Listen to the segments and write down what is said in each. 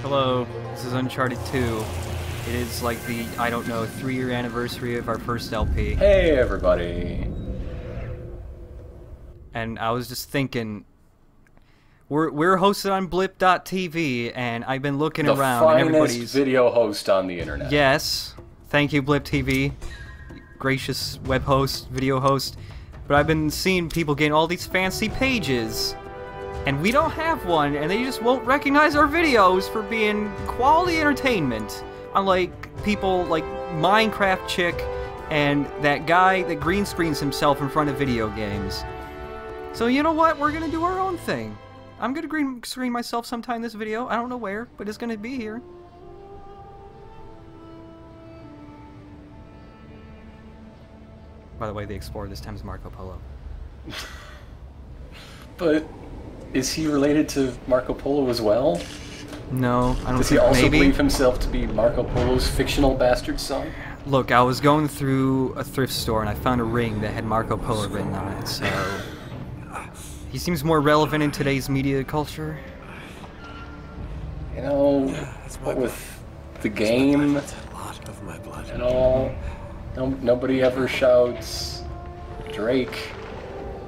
Hello, this is Uncharted 2. It is like the, I don't know, 3-year anniversary of our first LP. Hey everybody! And I was just thinking, we're hosted on blip.tv, and I've been looking around and everybody's... The finest video host on the internet. Yes, thank you Blip TV, gracious web host, video host. But I've been seeing people getting all these fancy pages, and we don't have one, and they just won't recognize our videos for being quality entertainment. Unlike people like Minecraft Chick and that guy that green screens himself in front of video games. So you know what? We're gonna do our own thing. I'm gonna green screen myself sometime in this video. I don't know where, but it's gonna be here. By the way, the explorer this time is Marco Polo. But is he related to Marco Polo as well? No, I don't Does think he also maybe. believe himself to be Marco Polo's fictional bastard son? Look, I was going through a thrift store and I found a ring that had Marco Polo written on it, so... He seems more relevant in today's media culture. You know, what with the game and all, nobody ever shouts Drake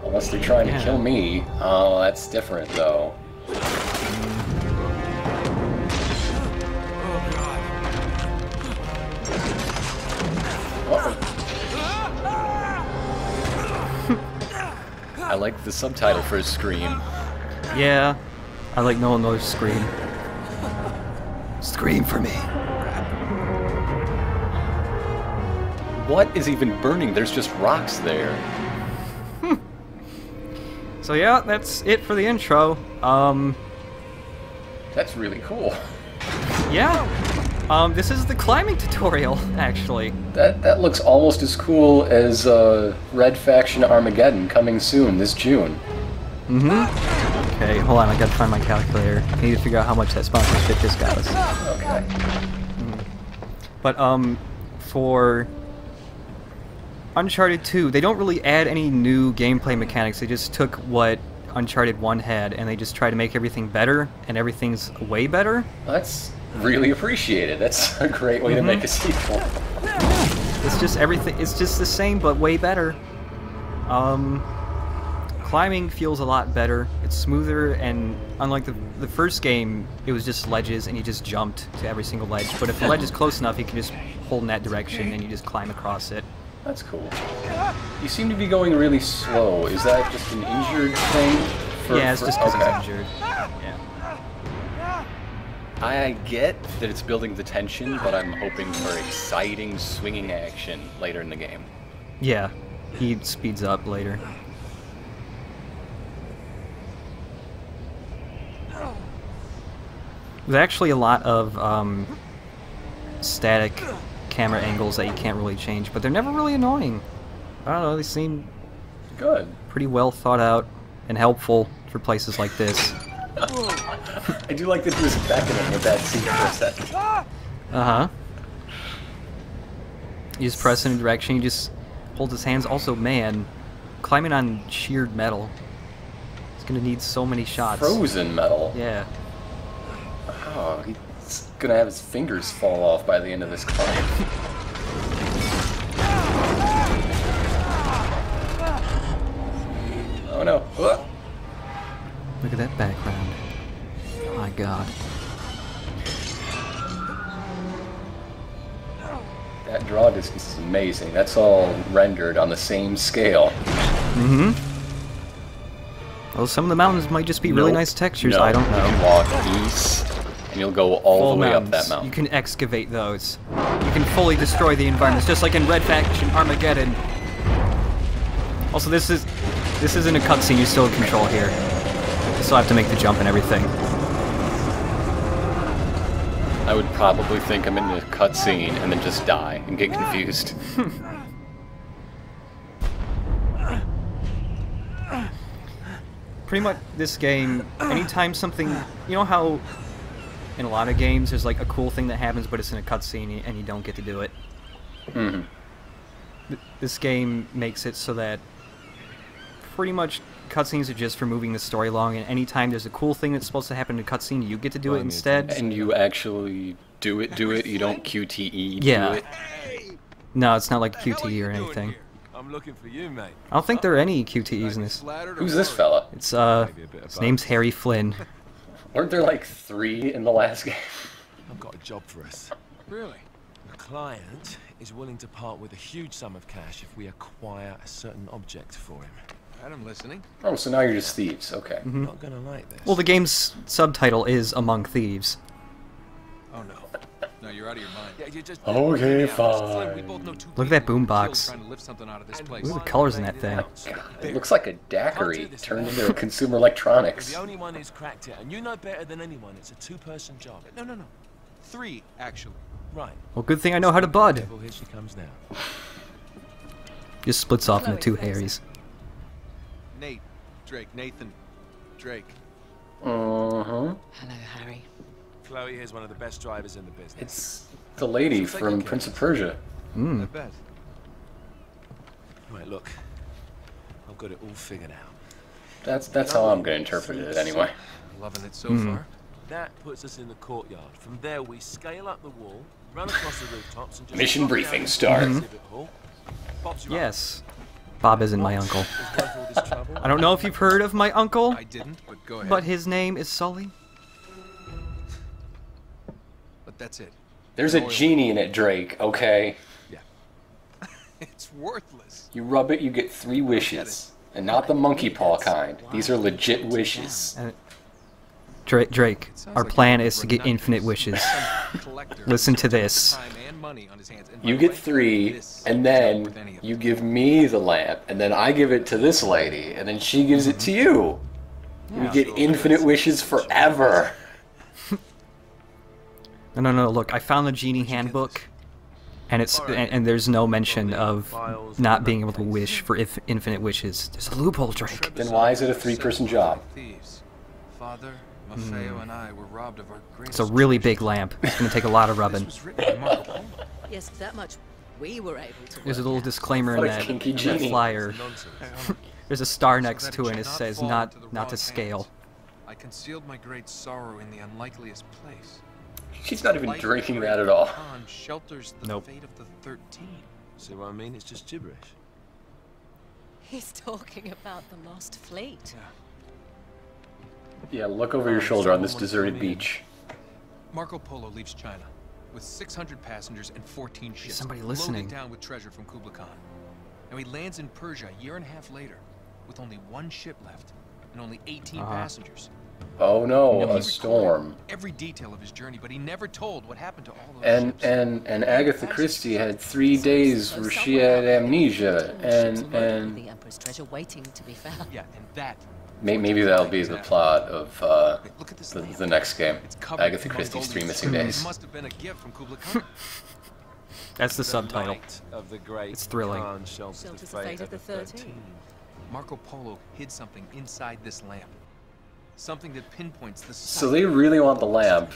unless they're trying to kill me. Oh, that's different though. I like the subtitle for Scream. Yeah, I like no one knows Scream. Scream for me. What is even burning? There's just rocks there. So yeah, that's it for the intro. That's really cool. Yeah. This is the climbing tutorial, actually. That looks almost as cool as Red Faction Armageddon coming soon this June. Mm-hmm. Okay, hold on, I gotta find my calculator. I need to figure out how much that sponsorship just got us. Okay. But, for Uncharted 2, they don't really add any new gameplay mechanics. They just took what Uncharted 1 had, and they just try to make everything better, and everything's way better. That's really appreciated. That's a great way to make a sequel. It's just everything, it's just the same, but way better. Climbing feels a lot better. It's smoother, and unlike the first game, it was just ledges, and you just jumped to every single ledge. But if the ledge is close enough, you can just hold in that direction, and you just climb across it. That's cool. You seem to be going really slow. Is that just an injured thing? Yeah, it's just because he's injured. Yeah. I get that it's building the tension, but I'm hoping for exciting swinging action later in the game. Yeah, he speeds up later. There's actually a lot of static camera angles that you can't really change, but they're never really annoying. I don't know, they seem good, pretty well thought out and helpful for places like this. I do like that he was beckoning with that scene for a second. Uh-huh. You just press in a direction, you just hold his hands. Also, man, climbing on sheared metal, it's gonna need so many shots. Frozen metal? Yeah. Oh, he's gonna have his fingers fall off by the end of this climb. Oh no. Look at that background. Oh my god. That draw distance is amazing. That's all rendered on the same scale. Mm-hmm. Well, some of the mountains might just be really nice textures, I don't know. You can walk east, and you'll go all the way up that mountain. You can excavate those. You can fully destroy the environments, just like in Red Faction Armageddon. Also, this isn't a cutscene, you still have control here. You still have to make the jump and everything. I would probably think I'm in a cutscene and then just die and get confused. Pretty much this game, anytime something... You know how in a lot of games there's like a cool thing that happens but it's in a cutscene and you don't get to do it? Mm-hmm. This game makes it so that pretty much cutscenes are just for moving the story along, and anytime there's a cool thing that's supposed to happen in a cutscene, you get to do it instead. And you actually do it. You don't QTE do Yeah. it. No, it's not like QTE or anything. I'm looking for you, mate. I don't think there are any QTEs in this. Who's this fella? It's, his name's Harry Flynn. Weren't there like 3 in the last game? I've got a job for us. Really? The client is willing to part with a huge sum of cash if we acquire a certain object for him. I'm listening. Oh, so now you're just thieves. Okay. I'm not gonna like this. Well, the game's subtitle is Among Thieves. Oh no. No, you're out of your mind. Yeah, you just Okay, We fine. both know 2 Look at that people boombox. trying to lift something out of this place. Look at the colors in that thing. God, it looks like a daiquiri turned into a consumer You're electronics. the only one who's cracked it, and you know better than anyone. It's a 2-person job. No. 3, actually. Right. Well, good thing I know how to bud. Well, here she comes now. Just splits off into 2 Harrys. Nate. Drake. Nathan. Drake. Uh-huh. Hello, Harry. Chloe here's one of the best drivers in the business. It's the lady from Prince of Persia. I bet. Right, look. I've got it all figured out. That's how I'm gonna interpret it anyway. Loving it so far. That puts us in the courtyard. From there, we scale up the wall, run across the rooftops, and just Mission drop briefing down start. into the exhibit hall. Bob's your Yes. Bob isn't my uncle. uncle. Is worth all this trouble. I don't know if you've heard of my uncle, I didn't, but go ahead. but his name is Sully. But that's it. There's a genie in it, Drake, okay? Yeah. It's worthless. You rub it, you get 3 wishes. And not the monkey paw kind. These are legit wishes. Drake, Sounds our like plan you're is to get ranunculus. infinite wishes. Some collector Listen to with this. time and money on his hands. And You by the get way, 3, this and isn't worth then any of you it. give me the lamp, and then I give it to this lady, and then she gives it to you. You get infinite wishes forever. No, look, I found the genie handbook, and and there's no mention of not being able to wish for infinite wishes. There's a loophole, Drake. Then why is it a 3-person job? Thieves. Father, Maffeo, and I were robbed of our It's greatest a really big treasure. lamp. It's gonna take a lot of rubbing. This was written by Marco Polo. Yes, that much we were able to. There's a work little out. disclaimer in What a that, kinky in that genie. flyer. Nonsense. There's a star So next that to it, it and it should says fall not into the not to wrong scale. hands. I concealed my great sorrow in the unlikeliest place. She's not even Light drinking great that at all. Khan shelters the Nope. fate of the 13. See what I mean? It's just gibberish. He's talking about the lost fleet. Yeah, look over your shoulder on this deserted beach. Marco Polo leaves China with 600 passengers and 14 ships. somebody listening. Loaded down with treasure from Kublai Khan. Now he lands in Persia a year and a half later with only 1 ship left and only 18 passengers. Oh no, Now, he a recorded storm. every detail of his journey, but he never told what happened to all those And ships. and Agatha Christie had 3 days where she had amnesia, and The Emperor's treasure waiting to be found. Yeah, and that. maybe that'll be the plot of Wait, look at this the lamp. next game. It's covered Agatha in Christie's Mongolian 3 Missing script. Days. It must have been a gift from Kublai Khan. That's the subtitle. Light of the great It's thrilling. Khan shelters the fate of the 13. Marco Polo hid something inside this lamp. Something that pinpoints the So they really want the lamp,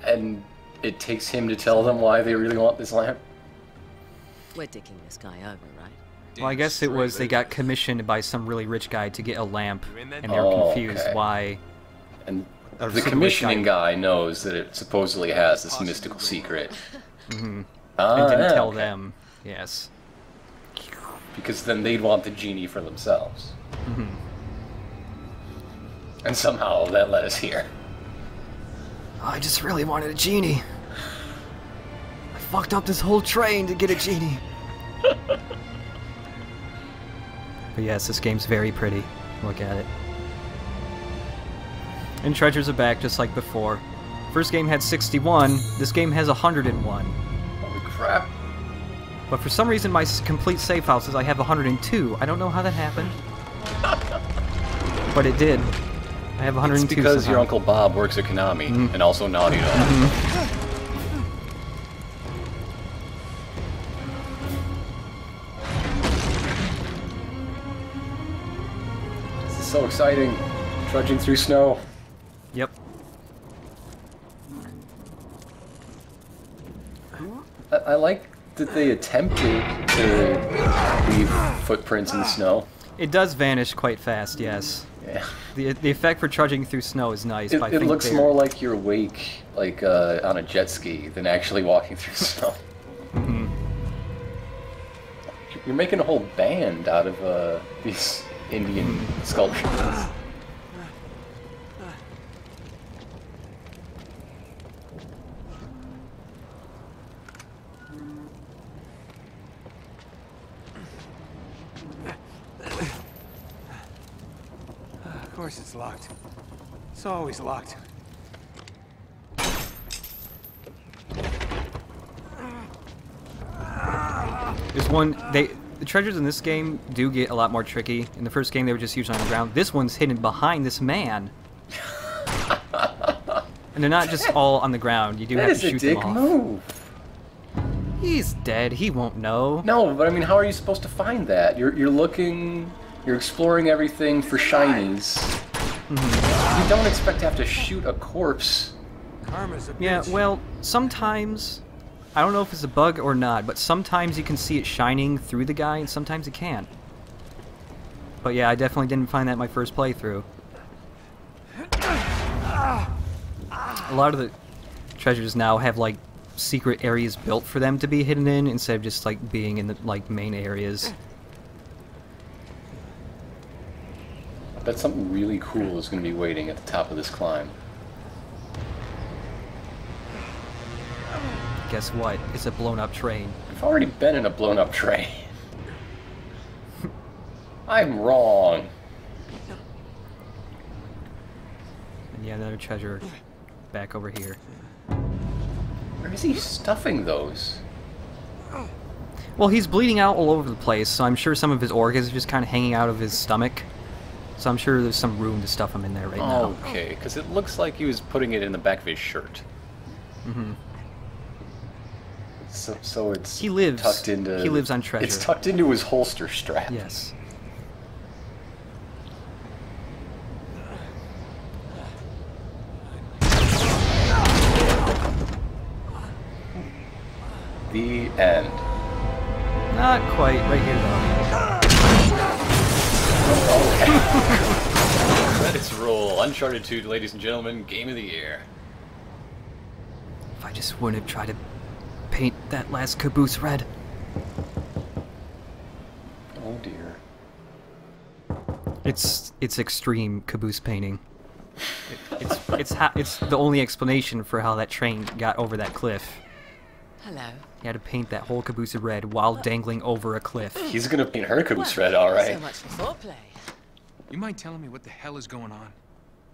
and it takes him to tell them why they really want this lamp? We're dicking this guy over, right? Well, I guess it was they got commissioned by some really rich guy to get a lamp, and they were Oh, confused okay. why. And Or the super commissioning rich guy knows that it supposedly has this mystical secret. And Ah, didn't yeah, tell okay. them. Yes. Because then they'd want the genie for themselves. And somehow that led us here. I just really wanted a genie. I fucked up this whole train to get a genie. But yes, this game's very pretty. Look at it. And treasures are back just like before. First game had 61, this game has 101. Holy crap. But for some reason my complete save file says I have 102. I don't know how that happened. But it did. I have 102 It's because somehow. your Uncle Bob works at Konami, and also Naughty Dog. This is so exciting. Trudging through snow. Yep. I like that they attempted to leave footprints in the snow. It does vanish quite fast, yes. Yeah. The effect for trudging through snow is nice. It, but I it think looks more like you're awake, like on a jet ski, than actually walking through snow. Mhm. You're making a whole band out of these Indian sculptures. Of course it's locked. It's always locked. There's one. The treasures in this game do get a lot more tricky. In the first game, they were just usually on the ground. This one's hidden behind this man. And they're not just all on the ground. You do have to shoot them off. That is a dick move. He's dead. He won't know. No, but I mean, how are you supposed to find that? You're looking, you're exploring everything for shinies. You don't expect to have to shoot a corpse. Karma's a Yeah, bitch. well, sometimes, I don't know if it's a bug or not, but sometimes you can see it shining through the guy, and sometimes it can't. But yeah, I definitely didn't find that in my first playthrough. A lot of the treasures now have, like, secret areas built for them to be hidden in, instead of just, like, being in the, like, main areas. I bet something really cool is going to be waiting at the top of this climb. Guess what? It's a blown-up train. I've already been in a blown-up train. I'm wrong. And yeah, another treasure back over here. Where is he stuffing those? Well, he's bleeding out all over the place, so I'm sure some of his organs are just kind of hanging out of his stomach. So I'm sure there's some room to stuff him in there right now. Okay, because it looks like he was putting it in the back of his shirt. Mm-hmm. So it's He lives. tucked into. He lives on treasure. It's tucked into his holster strap. Yes. The end. Not quite. Right here, though. Credits roll. Uncharted 2, ladies and gentlemen, game of the year. If I just wouldn't have tried to paint that last caboose red. Oh dear. It's extreme caboose painting. It's the only explanation for how that train got over that cliff. Hello. You had to paint that whole caboose red while dangling over a cliff. He's gonna paint her caboose red, alright. So much for foreplay. You mind telling me what the hell is going on?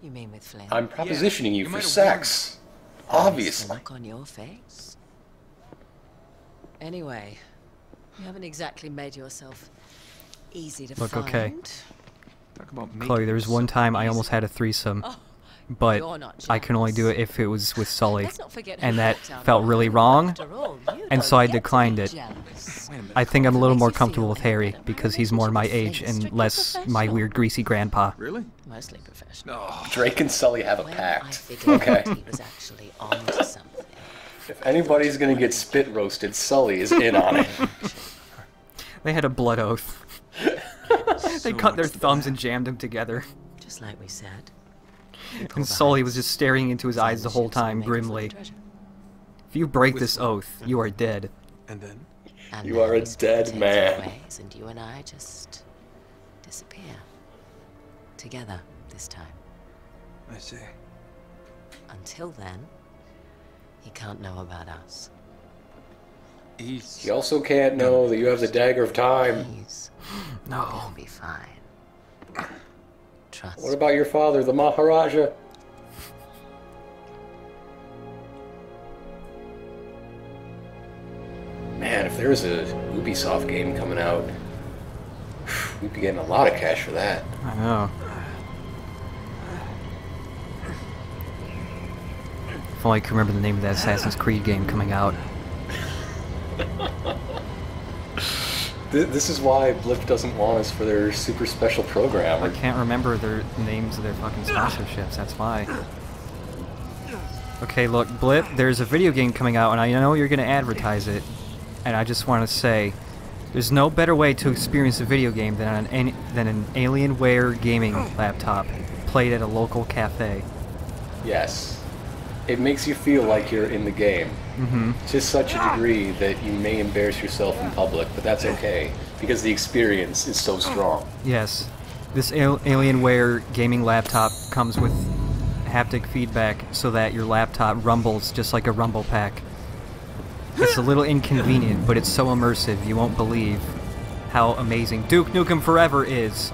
You mean with Flynn? I'm propositioning you you for might have sex. The Obviously. look on your face. Anyway, you haven't exactly made yourself easy to Look, find. okay. Talk about making Chloe, there was one time I almost had a threesome, Oh, but you're not I can only do jealous. it if it was with Sully, Let's not forget who and that walked out felt on really you. wrong, After all, you and don't so I get to declined be it. jealous. Wait a minute. I think I'm a little Makes more you feel comfortable with any Harry better. because he's more my Relationship age with and Flynn is less strictly my weird greasy grandpa. Really? Mostly professional. No. Drake and Sully have a When I pact. figured Okay. out he was actually onto something. If anybody's gonna get spit roasted, Sully is in on it. They had a blood oath. They cut their thumbs and jammed them together. Just like we said. And Sully was just staring into his eyes the whole time, grimly. If you break this oath, you are dead. And then? And You then are a we split dead different man. ways, and you and I just disappear. Together, this time. I see. Until then, he can't know about us. He's... He also can't know that you have the dagger of time. He's No. gonna be fine. Trust. What about your father, the Maharaja? Man, if there was a Ubisoft game coming out, we'd be getting a lot of cash for that. I know. If only I could remember the name of that Assassin's Creed game coming out. This is why Blip doesn't want us for their super special program. I can't remember their names of their fucking sponsorships, that's why. Okay, look, Blip, there's a video game coming out, and I know you're gonna advertise it. And I just want to say, There's no better way to experience a video game than an Alienware gaming laptop played at a local cafe. Yes. It makes you feel like you're in the game. To such a degree that you may embarrass yourself in public, but that's okay, because the experience is so strong. Yes. This Alienware gaming laptop comes with haptic feedback so that your laptop rumbles just like a rumble pack. It's a little inconvenient, but it's so immersive you won't believe how amazing Duke Nukem Forever is.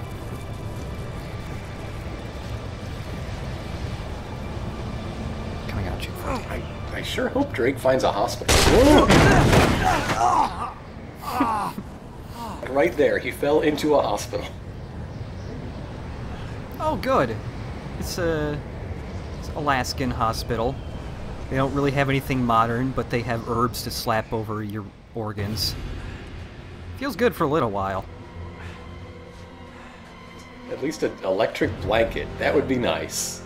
Coming at you. I sure hope Drake finds a hospital. Right there, he fell into a hospital. Oh, good. It's Alaskan hospital. They don't really have anything modern, but they have herbs to slap over your organs. Feels good for a little while. At least an electric blanket. That would be nice.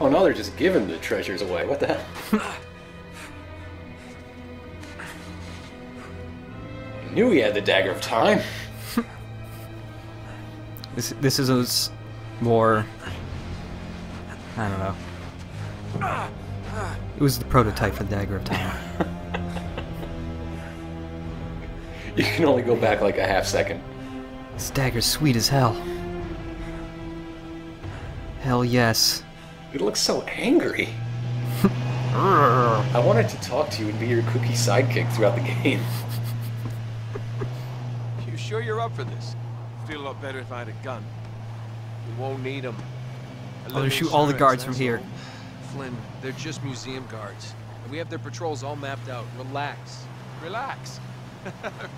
Oh, no, they're just giving the treasures away. What the hell? I knew he had the Dagger of Time. This is a more... I don't know. It was the prototype for the Dagger of Time. You can only go back like a half second. This dagger's sweet as hell. Hell yes. It looks so angry. I wanted to talk to you and be your cookie sidekick throughout the game. You sure you're up for this? Feel a lot better if I had a gun. We won't need them. I'm gonna shoot all the guards from here. Flynn, they're just museum guards. And we have their patrols all mapped out. Relax. Relax.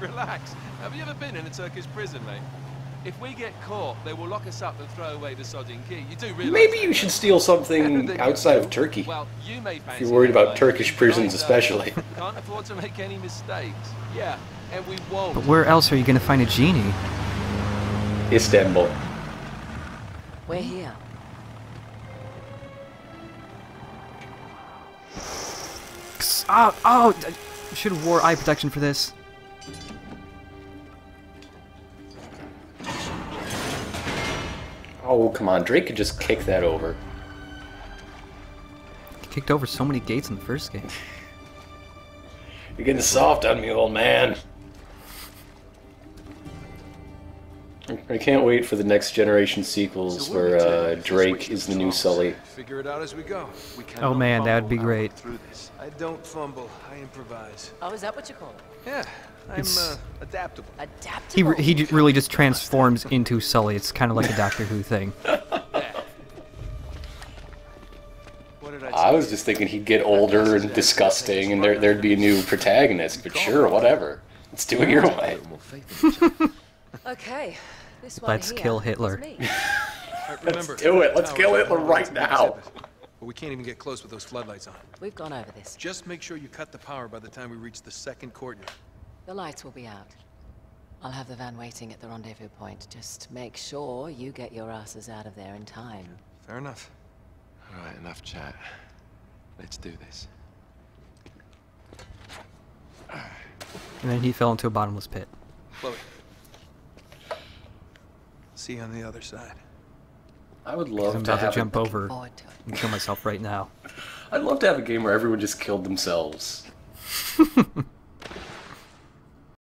Relax. Have you ever been in a Turkish prison, mate? If we get caught, they will lock us up and throw away the sodding key. You do realize Maybe you should steal something outside of Turkey. Well, you may fancy If you're worried about that, Turkish prisons especially. Can't afford to make any mistakes. Yeah, and we won't. But where else are you gonna find a genie? Istanbul. We're here. Oh! I should have wore eye protection for this. Oh, come on. Drake could just kick that over. Kicked over so many gates in the first game. You're getting soft on me, old man. I can't wait for the next generation sequels where Drake is the new Sully. Figure it out as we go. We Oh man, that would be great. through this. I don't fumble. I improvise. Oh, is that what you call it? Yeah, I'm It's- adaptable. Adaptable. He really just transforms into Sully. It's kind of like a Doctor Who thing. What did I was just thinking he'd get older and disgusting and there'd be a new protagonist, but sure, whatever. Let's do it your way. Okay, this one Let's here kill is Hitler. me. Let's do it. Let's kill Hitler right now. But we can't even get close with those floodlights on. We've gone over this. Just make sure you cut the power by the time we reach the second courtyard. The lights will be out. I'll have the van waiting at the rendezvous point. Just make sure you get your asses out of there in time. Fair enough. All right, enough chat. Let's do this. And then he fell into a bottomless pit. Chloe. See you on the other side. I would I'm love to about to have jump over Forward to it. and kill myself right now. I'd love to have a game where everyone just killed themselves.